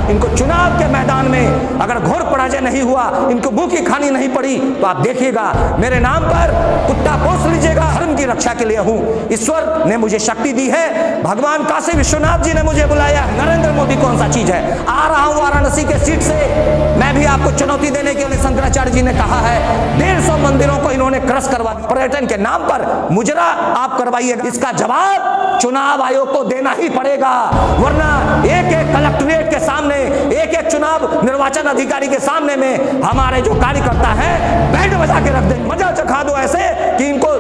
इनको चुनाव के मैदान में अगर घोर पराजय नहीं हुआ, इनको मुंह की खानी नहीं पड़ी, तो आप देखिएगा मेरे नाम पर कुत्ता पोस लीजिएगा। धर्म की रक्षा के लिए हूं, ईश्वर ने मुझे शक्ति दी है, भगवान काशी विश्वनाथ जी ने मुझे बुलाया। नरेंद्र मोदी कौन सा चीज है? आ रहा हूं वाराणसी के सीट से, मैं भी आपको चुनौती देने के लिए। शंकराचार्य जी ने कहा है 150 मंदिरों को इन्होंने क्रश करवा दिया, पर्यटन के नाम पर मुजरा आप करवाइएगा। इसका जवाब चुनाव आयोग को देना ही पड़ेगा, वरना एक एक कलेक्ट्रेट के सामने, एक एक चुनाव निर्वाचन अधिकारी के सामने में हमारे जो कार्यकर्ता है बैंड बजा के रख देंगे। मजा चखा दो ऐसे कि इनको,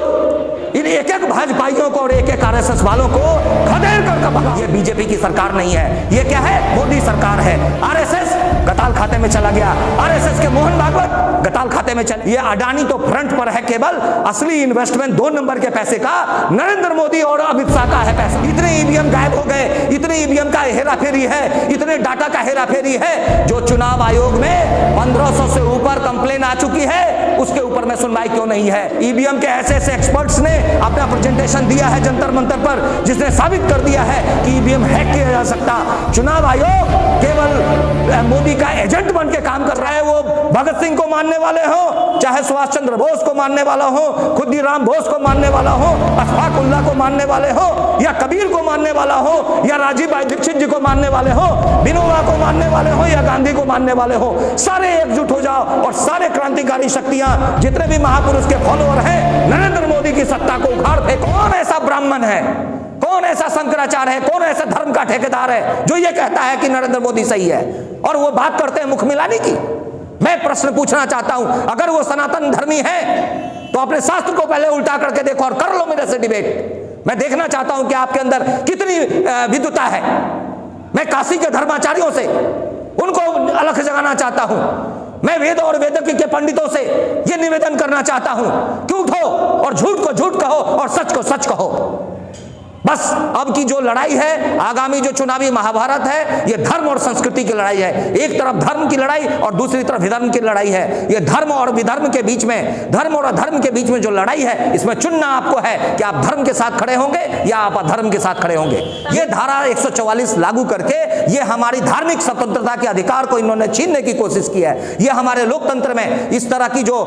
इन एक एक भाजपाइयों को और एक एक आरएसएस वालों को खदेड़ कर भगा। ये बीजेपी की सरकार नहीं है, ये क्या है? मोदी सरकार है। आरएसएस गताल खाते में चला गया, आरएसएस के मोहन भागवत गताल खाते में चले। ये अडानी तो फ्रंट पर है, केवल असली इन्वेस्टमेंट 2 नंबर के पैसे का नरेंद्र मोदी और अमित शाह का है पैसा। इतने ईवीएम गायब हो गए, इतने ईवीएम का हेराफेरी है, इतने डाटा का हेराफेरी है। जो चुनाव आयोग में 1500 से ऊपर कंप्लेन आ चुकी है, उसके ऊपर में सुनवाई क्यों नहीं है? ईवीएम के ऐसे ऐसे एक्सपर्ट्स ने अपना प्रेजेंटेशन दिया है जंतर मंतर पर, जिसने साबित कर दिया है कि ईवीएम हैक किया जा सकता। चुनाव आयोग केवल मोदी का एजेंट बन के काम कर रहा है। वो भगत सिंह को मानने वाले हो, चाहे सुभाष चंद्र बोस को मानने वाला हो, खुदीराम बोस को मानने वाला हो, अशफाक उल्लाह को मानने वाले हो, या कबीर को मानने वाला हो, या राजीव भाई दीक्षित जी को मानने वाले हो, विनोबा को मानने वाले हो, या गांधी को मानने वाले हो, सारे एकजुट हो जाओ और सारे क्रांतिकारी शक्तियां, जितने भी महापुरुष के फॉलोअर हैं, नरेंद्र मोदी की सत्ता को उखाड़ फेंको। कौन ऐसा ब्राह्मण है, कौन ऐसा शंकराचार्य है, कौन ऐसा धर्म का ठेकेदार है जो ये कहता है कि नरेंद्र मोदी सही है और वो बात करते हैं मुख मिलाने की? मैं प्रश्न पूछना चाहता हूं, अगर वो सनातन धर्मी है तो अपने शास्त्र को पहले उल्टा करके देखो और कर लो मेरे से डिबेट। मैं देखना चाहता हूं कि आपके अंदर कितनी विद्वता है। मैं काशी के धर्माचार्यों से उनको अलख जगाना चाहता हूं। मैं वेद और वेदज्ञ के पंडितों से यह निवेदन करना चाहता हूं कि उठो और झूठ को झूठ कहो और सच को सच कहो। बस अब की जो लड़ाई है, आगामी जो चुनावी महाभारत है, ये धर्म और संस्कृति की लड़ाई है। एक तरफ धर्म की लड़ाई और दूसरी तरफ विधर्म की लड़ाई है। ये धर्म और विधर्म के बीच में, धर्म और अधर्म के बीच में जो लड़ाई है, इसमें चुनना आपको है कि आप धर्म के साथ खड़े होंगे या आप अधर्म के साथ खड़े होंगे। ये धारा 144 लागू करके ये हमारी धार्मिक स्वतंत्रता के अधिकार को इन्होंने छीनने की कोशिश की है। ये हमारे लोकतंत्र में इस तरह की जो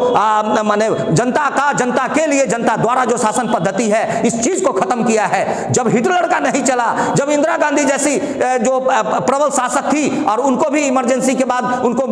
माने जनता के लिए जनता द्वारा जो शासन पद्धति है, इस चीज को खत्म किया है। जब हिटलर का नहीं चला, जब इंदिरा गांधी जैसी जो प्रबल शासक थी और उनको भी इमरजेंसी के बाद उनको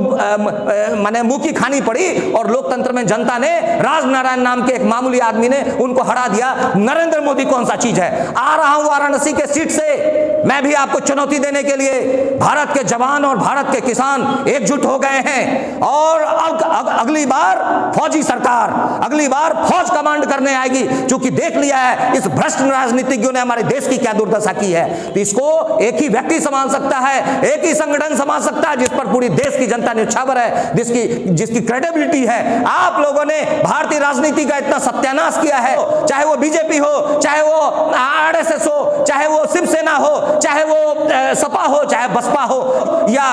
माने मुंह की खानी पड़ी और लोकतंत्र में जनता ने, राजनारायण नाम के एक मामूली आदमी ने उनको हरा दिया। नरेंद्र मोदी कौन सा चीज है? आ रहा हूं वाराणसी के सीट से, मैं भी आपको चुनौती देने के लिए। भारत के जवान और भारत के किसान एकजुट हो गए हैं और अगली बार फौजी सरकार, अगली बार फौज कमांड करने आएगी, क्योंकि देख लिया है इस भ्रष्ट राजनीतिज्ञों ने हमारे देश की क्या दुर्दशा की है। तो इसको एक ही व्यक्ति संभाल सकता है, एक ही संगठन संभाल सकता है जिस पर पूरी देश की जनता न्यौछावर है, जिसकी क्रेडिबिलिटी है। आप लोगों ने भारतीय राजनीति का इतना सत्यानाश किया है, चाहे वो बीजेपी हो, चाहे वो आरएसएस हो, चाहे वो शिवसेना हो, चाहे वो सपा हो, चाहे बसपा हो, या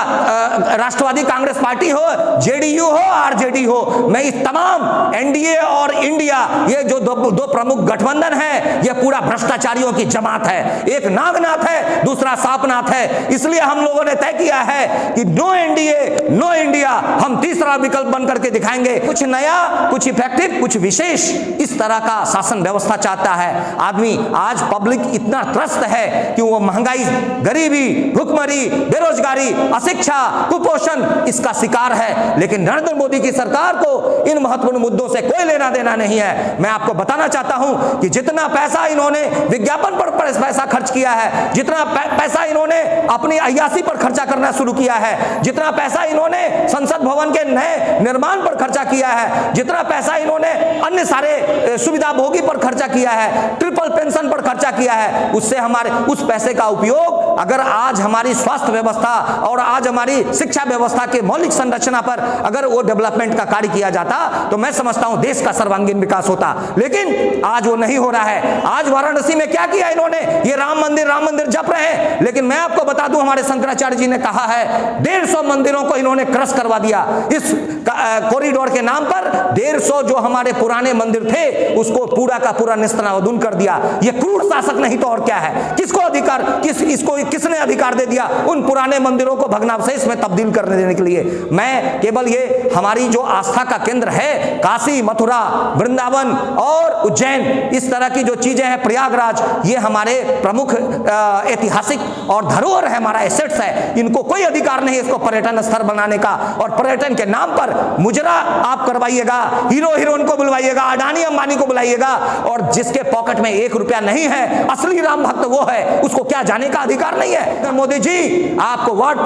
राष्ट्रवादी कांग्रेस पार्टी हो, जेडीयू हो, आरजेडी हो। मैं इस तमाम एनडीए और इंडिया, ये जो दो प्रमुख गठबंधन है, ये पूरा भ्रष्टाचारियों की जमात है। एक नागनाथ है, दूसरा सांपनाथ है। इसलिए हम लोगों ने तय किया है कि नो एनडीए नो इंडिया, हम तीसरा विकल्प बन करके दिखाएंगे। कुछ नया, कुछ इफेक्टिव, कुछ विशेष, इस तरह का शासन व्यवस्था चाहता है आदमी। आज पब्लिक इतना त्रस्त है कि वो महंगाई, गरीबी, भुखमरी, बेरोजगारी, अशिक्षा, कुपोषण, इसका शिकार है। लेकिन नरेंद्र मोदी की सरकार को इन महत्वपूर्ण मुद्दों से कोई लेना देना नहीं है। मैं आपको बताना चाहता हूं कि जितना पैसा इन्होंने विज्ञापन पर पैसा खर्च किया है, जितना पैसा इन्होंने अपनी अय्यासी पर खर्चा करना शुरू किया है, जितना पैसा इन्होंने संसद भवन के नए निर्माण पर खर्चा किया है, जितना पैसा इन्होंने अन्य सारे सुविधा भोगी पर खर्चा किया है, ट्रिपल पेंशन पर खर्चा किया है, उससे हमारे उस पैसे का उपयोग अगर आज हमारी स्वास्थ्य व्यवस्था और आज हमारी शिक्षा व्यवस्था के मौलिक संरचना पर अगर वो डेवलपमेंट का कार्य किया जाता, तो मैं समझता हूं देश का सर्वांगीण विकास होता। लेकिन आज वो नहीं हो रहा है। आज वाराणसी में क्या किया इन्होंने? ये राम मंदिर जप रहे हैं। लेकिन मैं आपको बता दूं, हमारे शंकराचार्य जी ने कहा है 150 मंदिरों को इन्होंने क्रश करवा दिया। इस कॉरिडोर के नाम पर 150 जो हमारे पुराने मंदिर थे, उसको पूरा का पूरा निस्तनाबूद कर दिया। ये क्रूर शासक नहीं तो और क्या है? किसको अधिकार, इसको किसने अधिकार दे दिया उन पुराने मंदिरों को भग्नावशेष में तब्दील करने देने के लिए? मैं केवल ये हमारी जो आस्था का केंद्र है काशी, मथुरा, वृंदावन और उज्जैन, इस तरह की जो चीजें हैं, प्रयागराज, ये हमारे प्रमुख ऐतिहासिक और धरोहर है, हमारा एसेट्स है, इनको कोई अधिकार नहीं इसको पर्यटन स्थल बनाने का। और पर्यटन के नाम पर मुजरा आप करवाइएगा, हीरो हीरोइन को बुलवाइएगा, अडानी अंबानी को बुलाइएगा, और जिसके पॉकेट में 1 रुपया नहीं है, असली राम भक्त वो है, उसको क्या जाने का अधिकार नहीं है? मोदी जी आपको वार्ड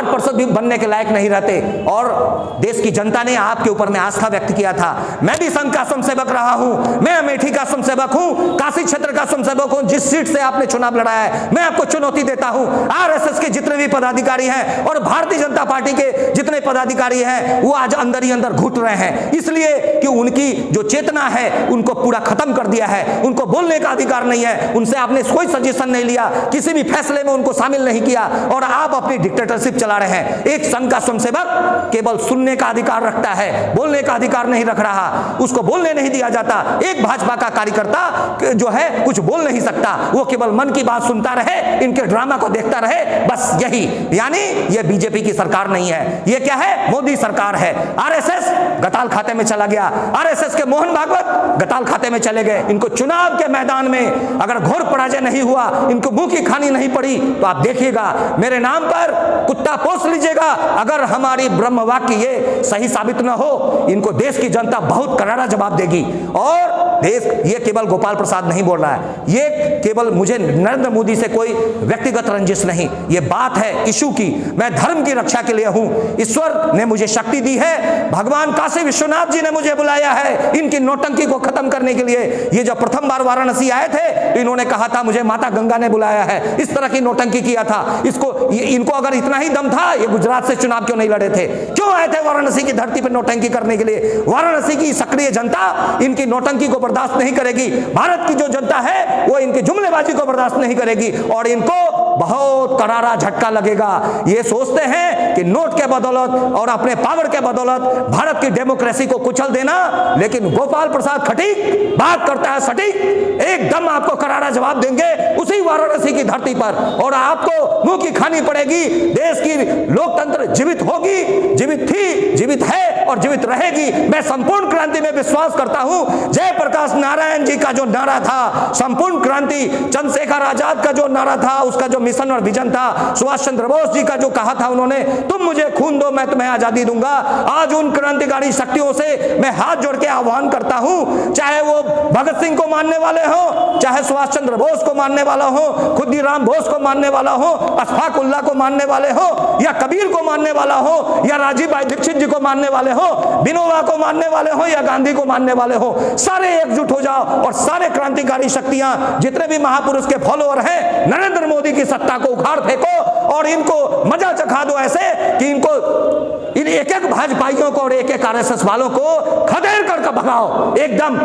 पार्षद भी बनने के लायक नहीं रहते, और देश की जनता ने आपके ऊपर में आस्था व्यक्त किया था। मैं भी संघ का स्वयंसेवक रहा हूं, मैं अमेठी का स्वयंसेवक हूं, काशी क्षेत्र का स्वयंसेवक हूं। जिस सीट से आपने चुनाव लड़ा है मैं आपको चुनौती देता हूं। आरएसएस के जितने भी पदाधिकारी हैं और भारतीय जनता पार्टी के जितने पदाधिकारी हैं वो आज अंदर ही अंदर घुट रहे हैं, इसलिए कि उनकी जो चेतना है उनको पूरा खत्म कर दिया है, उनको बोलने का अधिकार नहीं है, उनसे आपने कोई सजेशन नहीं लिया, किसी भी फैसले में उनको शामिल नहीं किया, और आप अपनी डिक्टेटरशिप चला रहे हैं। एक संघ का स्वयंसेवक केवल सुनने का अधिकार रखता है, बोलने का अधिकार नहीं रख रहा, उसको बोलने नहीं दिया जाता। एक भाजपा का कार्यकर्ता जो है कुछ बोल नहीं सकता, वो केवल मन की बात सुनता रहे, इनके ड्रामा को देखता रहे, बस यही। यानी ये बीजेपी की सरकार नहीं है, ये क्या है? मोदी सरकार है। आरएसएस गताल खाते में चला गया, आरएसएस के मोहन भागवत गताल खाते में चले गए। इनको चुनाव के मैदान में अगर घोर पराजय नहीं हुआ, इनको मुंह की खानी नहीं पड़ी, तो आप देखिएगा मेरे नाम पर कुत्ता पोस लीजिएगा। अगर हमारी ब्रह्म वाक्य ये सही साबित न हो, इनको देश की जनता बहुत करारा जवाब देगी। और देश, ये केवल गोपाल प्रसाद नहीं बोल रहा है, ये केवल मुझे नरेंद्र मोदी से कोई व्यक्तिगत रंजिश नहीं, ये बात है इशू की। मैं धर्म की रक्षा के लिए हूं, ईश्वर ने मुझे शक्ति दी है, भगवान काशी विश्वनाथ जी ने मुझे बुलाया है इनकी नौटंकी को खत्म करने के लिए। ये जब प्रथम बार वाराणसी आए थे तो इन्होंने कहा था मुझे माता गंगा ने बुलाया है, इस तरह की नौटंकी किया था। इनको अगर इतना ही दम था, ये गुजरात से चुनाव क्यों नहीं लड़े थे? क्यों आए थे वाराणसी की धरती पर नौटंकी करने के लिए? वाराणसी की सक्रिय जनता इनकी नौटंकी को बर्दाश्त नहीं करेगी, भारत की जो जनता है वो इनकी जुमलेबाजी को बर्दाश्त नहीं करेगी, और इनको बहुत करारा झटका लगेगा। ये सोचते हैं कि नोट के बदौलत और अपने पावर के बदौलत भारत की डेमोक्रेसी को कुचल देना, लेकिन गोपाल प्रसाद खटीक बात करता है सटीक, एकदम आपको करारा जवाब देंगे उसी वाराणसी की धरती पर, और आपको मुंह की खानी पड़ेगी। देश की लोकतंत्र जीवित होगी, जीवित थी, जीवित है और जीवित रहेगी। मैं संपूर्ण क्रांति में विश्वास करता हूं। जयप्रकाश नारायण जी का जो नारा था संपूर्ण क्रांति, चंद्रशेखर आजाद का जो नारा था, उसका जो मिशन और विजन था, सुभाष चंद्र बोस जी का जो कहा था उन्होंने, तुम मुझे खून दो मैं तुम्हें आजादी दूंगा। आज उन क्रांतिकारी शक्तियों से मैं हाथ जोड़ के आह्वान करता हूं, चाहे वो भगत सिंह को मानने वाले हो, चाहे सुभाष चंद्र बोस को मानने वाला हो, खुदीराम बोस को मानने वाला हो, अशफाक उल्लाह को मानने वाले हो, या कबीर को मानने वाला हो, या राजीव भाई दीक्षित जी को मानने वाले हो, विनोबा को मानने वाले हो, या गांधी को मानने वाले हो, सारे एकजुट हो जाओ और सारे क्रांतिकारी शक्तियां, जितने भी महापुरुष के फॉलोअर हैं, नरेंद्र मोदी की सत्ता को उखाड़ फेंको और इनको मजा चखा दो ऐसे कि इन एक-एक भाजपाइयों को और एक-एक आरएसएस वालों को खदेड़ कर भगाओ, एकदम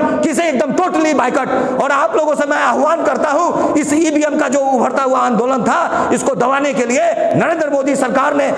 टोटली बाइकट। और आप लोगों से मैं आह्वान करता हूं, इस ईवीएम का जो उभरता हुआ आंदोलन था, इसको दबाने के लिए नरेंद्र मोदी सरकार ने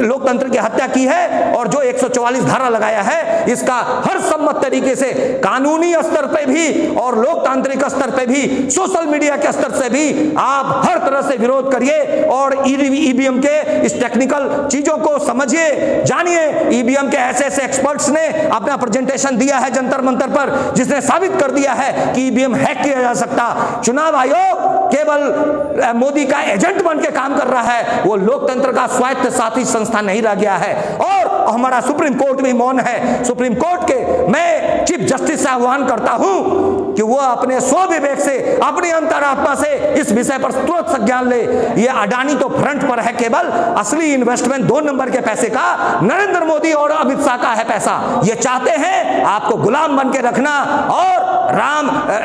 लोकतंत्र की हत्या की है, और जो 144 धारा लगाया है, इसका हर सम्मत तरीके से कानूनी स्तर पे भी और लोकतांत्रिक स्तर पे भी, सोशल मीडिया के स्तर से भी आप हर तरह से विरोध करिए, और ईवीएम के इस टेक्निकल चीजों को समझिए, जानिए। ईवीएम के ऐसे एक्सपर्ट्स ने अपना प्रेजेंटेशन दिया है जंतर मंतर पर, जिसने साबित कर दिया है कि ईवीएम हैक किया जा सकता। चुनाव आयोग केवल मोदी का एजेंट बन के काम कर रहा है, वो लोकतंत्र का स्वायत्त साथी संस्था नहीं रह गया है। और हमारा सुप्रीम कोर्ट भी मौन है। सुप्रीम कोर्ट के मैं चीफ जस्टिस से आह्वान करता हूं कि वो अपने स्वविवेक से, अपनी अंतरात्मा से इस विषय पर तुरंत संज्ञान ले। ये अडानी तो फ्रंट पर है, केवल असली इन्वेस्टमेंट 2 नंबर के पैसे का नरेंद्र मोदी और अमित शाह का है पैसा। ये चाहते हैं आपको गुलाम बन के रखना, और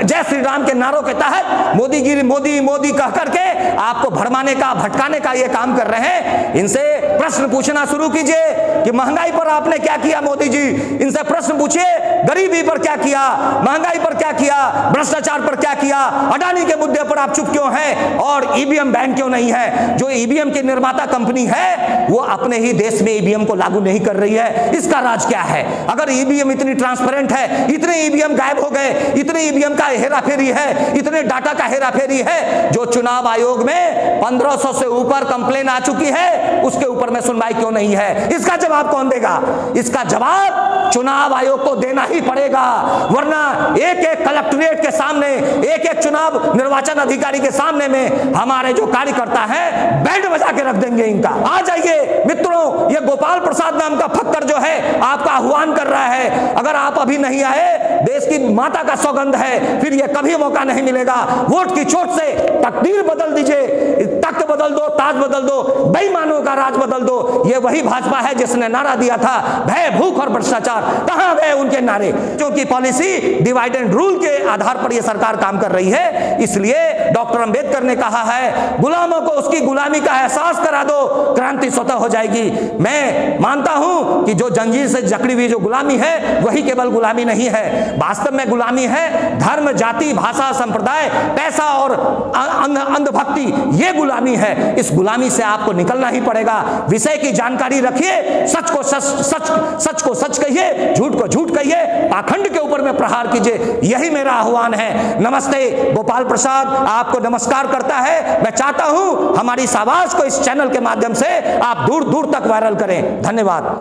जय श्री राम के नारों के तहत मोदीगिरी मोदी कह करके आपको भड़काने का ये काम कर रहे हैं। इनसे प्रश्न पूछना शुरू कीजिए। कि महंगाई पर आपने क्या किया मोदी जी, इनसे प्रश्न पूछिए, गरीबी पर क्या किया, महंगाई पर क्या किया, भ्रष्टाचार पर क्या किया, अडानी के मुद्दे पर आप चुप क्यों हैं, और ईवीएम बैन क्यों नहीं है। जो ईवीएम की निर्माता कंपनी है वो अपने ही देश में ईवीएम को लागू नहीं कर रही है, इसका राज क्या है। अगर ईवीएम इतनी ट्रांसपेरेंट है, इतने ईवीएम गायब हो गए, इतने ईवीएम का हेराफेरी है, इतने डाटा का हेराफेरी है, जो चुनाव आयोग में 1500 से ऊपर कंप्लेन आ चुकी है, उसके ऊपर में सुनवाई क्यों नहीं है, इसका जवाब कौन देगा। इसका जवाब चुनाव आयोग को देना ही पड़ेगा, वरना एक एक कलेक्ट्रेट के सामने, एक एक चुनाव निर्वाचन अधिकारी के सामने में हमारे जो कार्यकर्ता हैं बैंड बजा के रख देंगे इनका। आ जाइए मित्रों, ये गोपाल प्रसाद नाम का फक्कर जो है आपका आह्वान कर रहा है, अगर आप अभी नहीं आए, देश की माता का सौगंध है, फिर ये कभी मौका नहीं मिलेगा। वोट की चोट से तकदीर बदल दीजिए, तख्त बदल दो, ताज बदल दो, बेईमानों का राज बदल दो। ये वही भाजपा है जिसने नारा दिया था भय, भूख और भ्रष्टाचार, कहां गए उनके नारे। क्योंकि पॉलिसी डिवाइड एंड रूल के आधार पर यह सरकार काम कर रही है, इसलिए डॉक्टर अंबेडकर ने कहा है गुलामों को उसकी गुलामी का एहसास करा दो, क्रांति स्वतः हो जाएगी। मैं मानता हूं कि जो जंजीर से जकड़ी हुई जो गुलामी है वही केवल गुलामी नहीं है, वास्तव में गुलामी है धर्म, जाति, भाषा, संप्रदाय, पैसा और अंधभक्ति, ये गुलामी है। इस गुलामी से आपको निकलना ही पड़ेगा। विषय की जानकारी रखिए, सच को सच कहिए, झूठ को झूठ कहिए, पाखंड के ऊपर में प्रहार कीजिए, यही मेरा आह्वान है। नमस्ते। गोपाल प्रसाद आपको नमस्कार करता है। मैं चाहता हूं हमारी इस आवाज को इस चैनल के माध्यम से आप दूर दूर तक वायरल करें। धन्यवाद।